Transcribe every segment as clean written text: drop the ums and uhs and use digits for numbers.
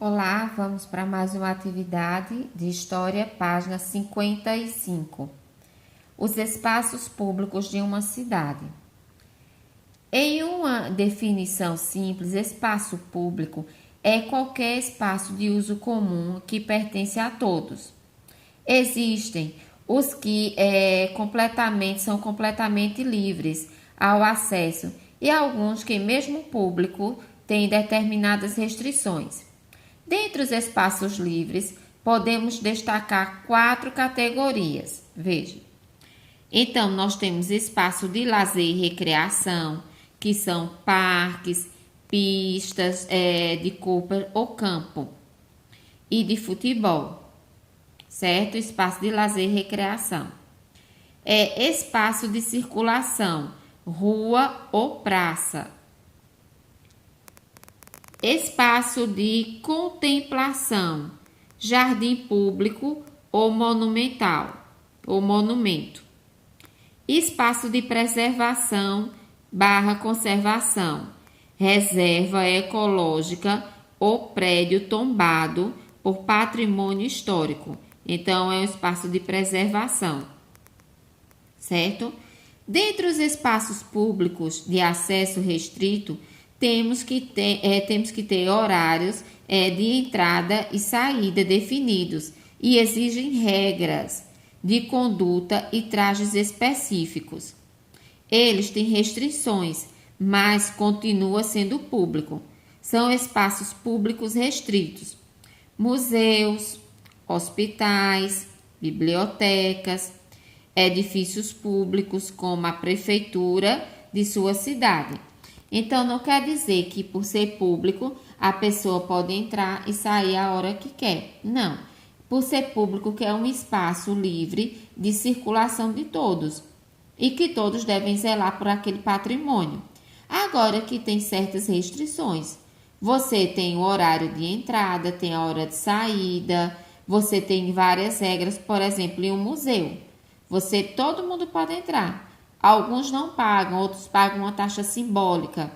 Olá, vamos para mais uma atividade de História, página 55. Os espaços públicos de uma cidade. Em uma definição simples, espaço público é qualquer espaço de uso comum que pertence a todos. Existem os que são completamente livres ao acesso e alguns que, mesmo público, têm determinadas restrições. Dentre os espaços livres, podemos destacar 4 categorias. Veja. Então, nós temos espaço de lazer e recreação, que são parques, pistas de Cooper ou campo, e de futebol, certo? Espaço de lazer e recreação. Espaço de circulação, rua ou praça. Espaço de contemplação, jardim público ou monumental, ou monumento. Espaço de preservação / conservação, reserva ecológica ou prédio tombado por patrimônio histórico. Então, é um espaço de preservação, certo? Dentre os espaços públicos de acesso restrito, temos que ter horários de entrada e saída definidos e exigem regras de conduta e trajes específicos. Eles têm restrições, mas continua sendo público. São espaços públicos restritos: museus, hospitais, bibliotecas, edifícios públicos como a prefeitura de sua cidade. Então, não quer dizer que por ser público, a pessoa pode entrar e sair a hora que quer. Não. Por ser público, que é um espaço livre de circulação de todos e que todos devem zelar por aquele patrimônio. Agora que tem certas restrições. Você tem o horário de entrada, tem a hora de saída, você tem várias regras, por exemplo, em um museu. Todo mundo pode entrar. Alguns não pagam, outros pagam uma taxa simbólica.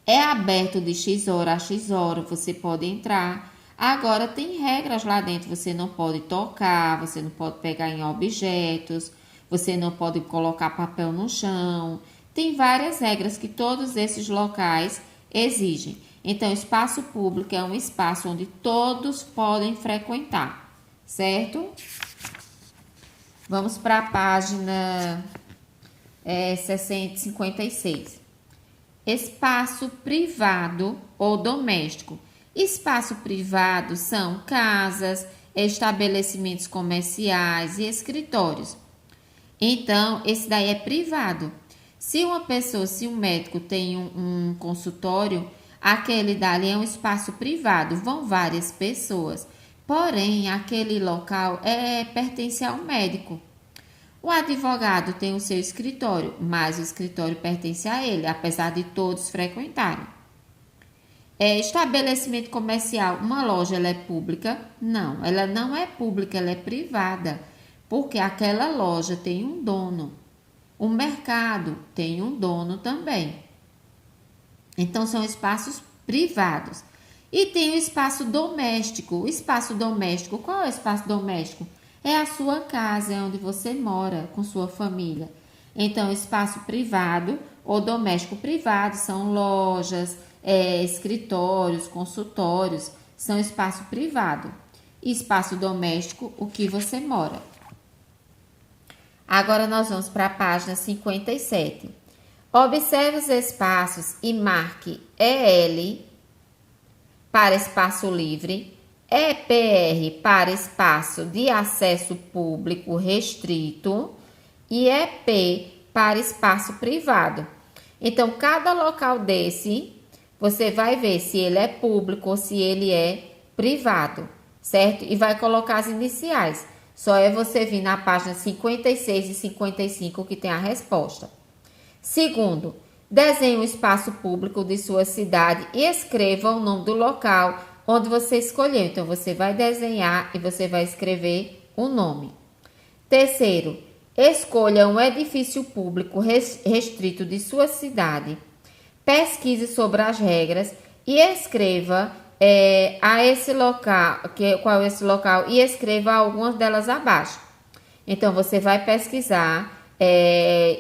É aberto de X hora a X hora, você pode entrar. Agora tem regras lá dentro, você não pode tocar, você não pode pegar em objetos, você não pode colocar papel no chão. Tem várias regras que todos esses locais exigem. Então, espaço público é um espaço onde todos podem frequentar, certo? Vamos para a página 56. Espaço privado ou doméstico. Espaço privado são casas, estabelecimentos comerciais e escritórios. Então, esse daí é privado. Se um médico tem um consultório, aquele dali é um espaço privado, vão várias pessoas. Porém, aquele local pertence ao médico. O advogado tem o seu escritório, mas o escritório pertence a ele, apesar de todos frequentarem. Estabelecimento comercial, uma loja, ela é pública? Não, ela não é pública, ela é privada, porque aquela loja tem um dono. O mercado tem um dono também. Então, são espaços privados. E tem o espaço doméstico. O espaço doméstico, qual é o espaço doméstico? É a sua casa, é onde você mora com sua família. Então, espaço privado ou doméstico privado são lojas, escritórios, consultórios, são espaço privado. E espaço doméstico, o que você mora. Agora, nós vamos para a página 57. Observe os espaços e marque EL para espaço livre, EPR para espaço de acesso público restrito e EP para espaço privado. Então, cada local desse, você vai ver se ele é público ou se ele é privado, certo? E vai colocar as iniciais. Só é você vir na página 56 e 55 que tem a resposta. Segundo, desenhe um espaço público de sua cidade e escreva o nome do local onde você escolheu. Então, você vai desenhar e você vai escrever o nome. Terceiro, escolha um edifício público restrito de sua cidade. Pesquise sobre as regras e escreva a esse local, qual é esse local, e escreva algumas delas abaixo. Então, você vai pesquisar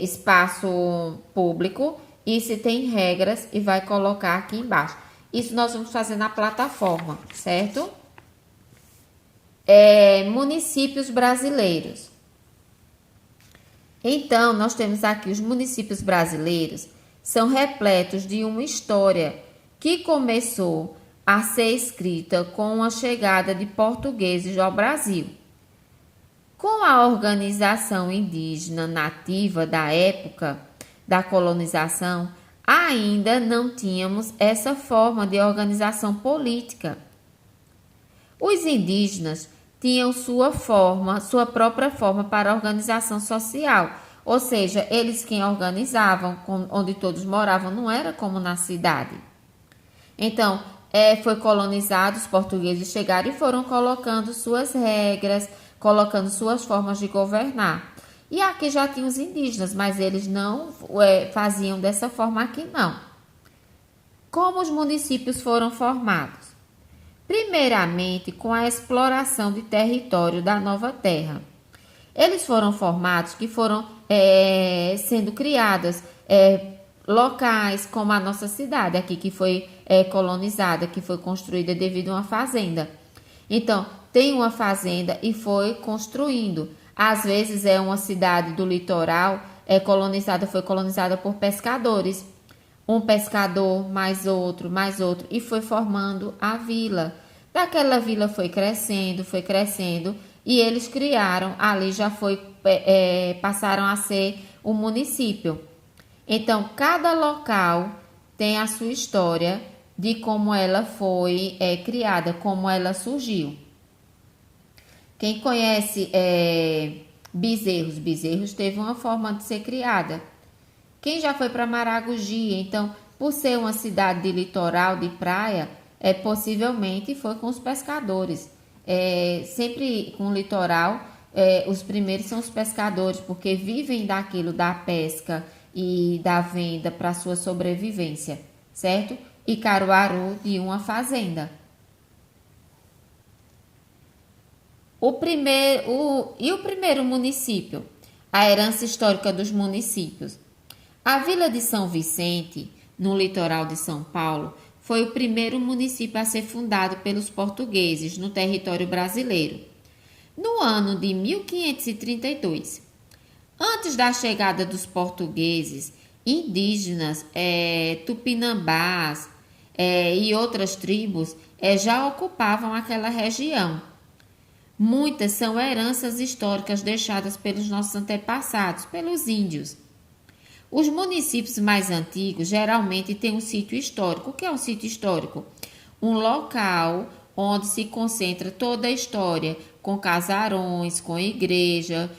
espaço público e se tem regras e vai colocar aqui embaixo. Isso nós vamos fazer na plataforma, certo? Municípios brasileiros. Então, nós temos aqui os municípios brasileiros, são repletos de uma história que começou a ser escrita com a chegada de portugueses ao Brasil. Com a organização indígena nativa da época da colonização, ainda não tínhamos essa forma de organização política. Os indígenas tinham sua própria forma para a organização social, ou seja, eles quem organizavam, onde todos moravam, não era como na cidade. Então, foi colonizado, os portugueses chegaram e foram colocando suas regras, colocando suas formas de governar. E aqui já tinha os indígenas, mas eles não faziam dessa forma aqui não. Como os municípios foram formados? Primeiramente, com a exploração de território da nova terra. Eles foram formados que foram sendo criadas locais como a nossa cidade aqui, que foi colonizada, que foi construída devido a uma fazenda. Então, tem uma fazenda e foi construindo. Às vezes é uma cidade do litoral, foi colonizada por pescadores. Um pescador, mais outro, e foi formando a vila. Daquela vila foi crescendo, e eles criaram, ali já passaram a ser um município. Então, cada local tem a sua história de como ela foi criada, como ela surgiu. Quem conhece Bezerros teve uma forma de ser criada. Quem já foi para Maragogi, então, por ser uma cidade de litoral, de praia, possivelmente foi com os pescadores. Sempre com o litoral, os primeiros são os pescadores, porque vivem daquilo, da pesca e da venda para sua sobrevivência, certo? E Caruaru de uma fazenda. O primeiro município, a herança histórica dos municípios. A Vila de São Vicente, no litoral de São Paulo, foi o primeiro município a ser fundado pelos portugueses no território brasileiro, no ano de 1532. Antes da chegada dos portugueses, indígenas, tupinambás e outras tribos já ocupavam aquela região. Muitas são heranças históricas deixadas pelos nossos antepassados, pelos índios. Os municípios mais antigos geralmente têm um sítio histórico. O que é um sítio histórico? Um local onde se concentra toda a história, com casarões, com igreja,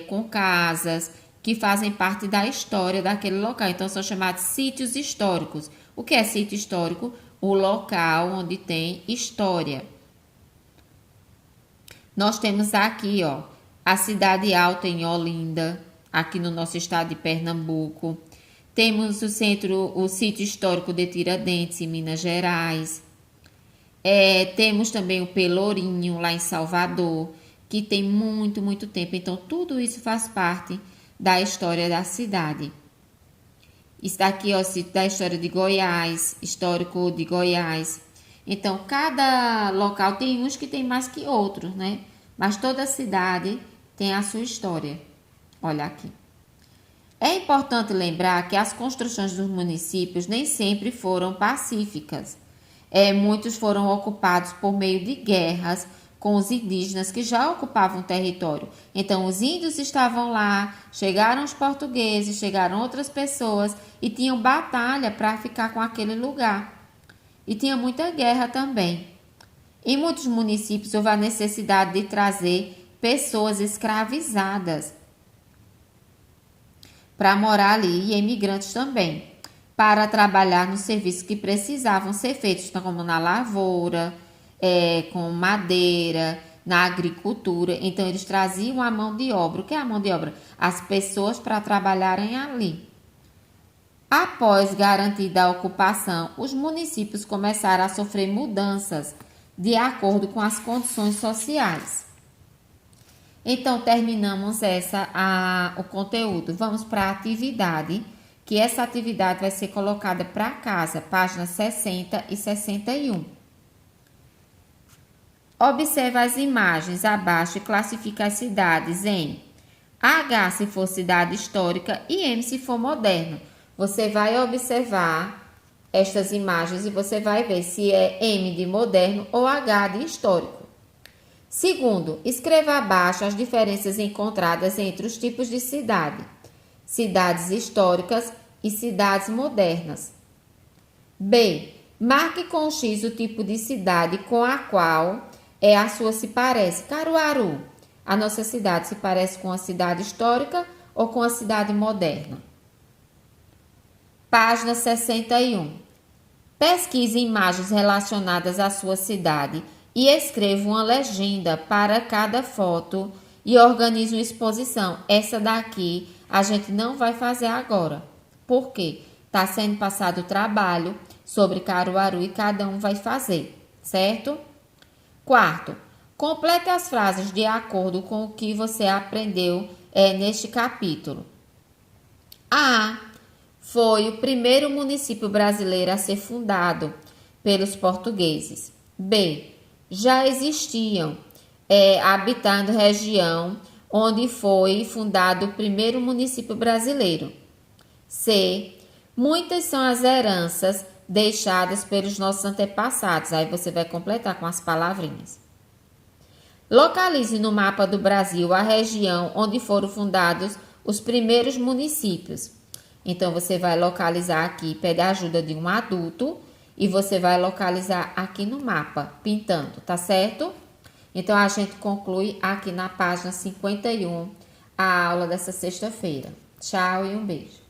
com casas, que fazem parte da história daquele local. Então, são chamados sítios históricos. O que é sítio histórico? O local onde tem história. Nós temos aqui, a Cidade Alta em Olinda, aqui no nosso estado de Pernambuco. Temos o sítio histórico de Tiradentes, em Minas Gerais. Temos também o Pelourinho, lá em Salvador, que tem muito, muito tempo. Então, tudo isso faz parte da história da cidade. Isso daqui é o sítio da história de Goiás, histórico de Goiás. Então, cada local tem uns que tem mais que outros, né? Mas toda cidade tem a sua história. Olha aqui. É importante lembrar que as construções dos municípios nem sempre foram pacíficas. Muitos foram ocupados por meio de guerras com os indígenas que já ocupavam o território. Então, os índios estavam lá, chegaram os portugueses, chegaram outras pessoas e tinham batalha para ficar com aquele lugar. E tinha muita guerra também. Em muitos municípios houve a necessidade de trazer pessoas escravizadas para morar ali e imigrantes também, para trabalhar nos serviços que precisavam ser feitos, então, como na lavoura, com madeira, na agricultura. Então, eles traziam a mão de obra. O que é a mão de obra? As pessoas para trabalharem ali. Após garantida a ocupação, os municípios começaram a sofrer mudanças de acordo com as condições sociais. Então, terminamos o conteúdo. Vamos para a atividade, que essa atividade vai ser colocada para casa, páginas 60 e 61. Observe as imagens abaixo e classifique as cidades em H se for cidade histórica e M se for moderno. Você vai observar estas imagens e você vai ver se é M de moderno ou H de histórico. Segundo, escreva abaixo as diferenças encontradas entre os tipos de cidade, cidades históricas e cidades modernas. B, marque com X o tipo de cidade com a qual a sua se parece. Caruaru, a nossa cidade se parece com a cidade histórica ou com a cidade moderna? Página 61. Pesquise imagens relacionadas à sua cidade e escreva uma legenda para cada foto e organize uma exposição. Essa daqui a gente não vai fazer agora. Por quê? Está sendo passado o trabalho sobre Caruaru e cada um vai fazer, certo? Quarto, complete as frases de acordo com o que você aprendeu neste capítulo. A. Foi o primeiro município brasileiro a ser fundado pelos portugueses. B. Já existiam habitando região onde foi fundado o primeiro município brasileiro. C. Muitas são as heranças deixadas pelos nossos antepassados. Aí você vai completar com as palavrinhas. Localize no mapa do Brasil a região onde foram fundados os primeiros municípios. Então, você vai localizar aqui, pegar a ajuda de um adulto e você vai localizar aqui no mapa, pintando, tá certo? Então, a gente conclui aqui na página 51 a aula dessa sexta-feira. Tchau e um beijo.